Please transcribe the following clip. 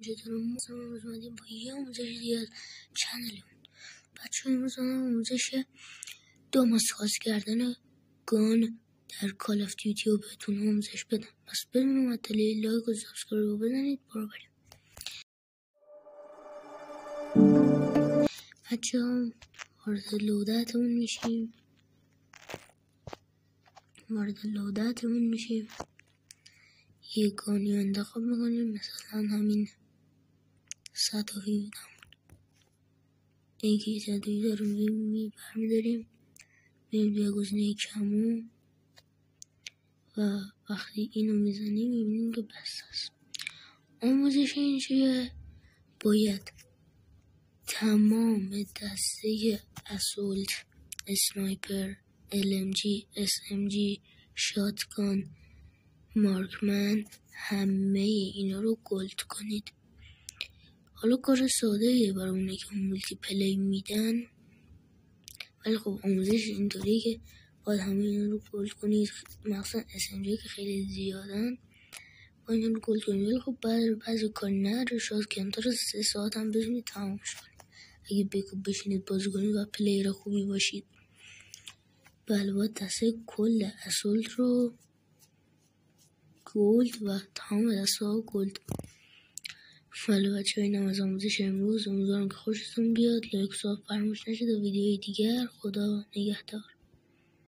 چطورم امروز اومدیم با یه آموزش دیگه از چنلمون. بچه ها امروز آموزش 2 ماسک خاص کردن گان در کال آف دیوتی رو بهتون آموزش بدم. پس بریم مطلعه لایک و سابسکرایب رو بزنید. برو بریم بچه ها. وارد لودتمون میشیم. یه گانی انتخاب میکنیم، مثلا همین 117 این که 117 رو برمیداریم میریم توی گزینه کمو و وقتی اینو میزنیم میبینیم که بس است. آموزش این چیه؟ باید تمام دسته اسولت، اسنایپر، LMG، SMG، شاتگان، مارکمن، همه اینا رو گلد کنید. حالا کار ساده برای اونه که مولتی پلی میدن، ولی خب آموزش اینطوریه که باید همه اینا رو گلد کنید، مخصوصا SMG که خیلی زیادن باید اینا رو گلد کنید. ولی خب بعضی کار نداره، شاید کمتر از 3 ساعت هم بتونید تمامش کنید اگه بشینید بازی کنید و پلیر خوبی باشید. بله، باید دسته کل اسولت رو گلد و تمام دسته ها گلد. بله بچه ها، اینم از آموزش امروز. امیدوارم که خوشتون بیاد. لایک و ساب فراموش نشه تا ویدیوی دیگر. خدا نگهدار.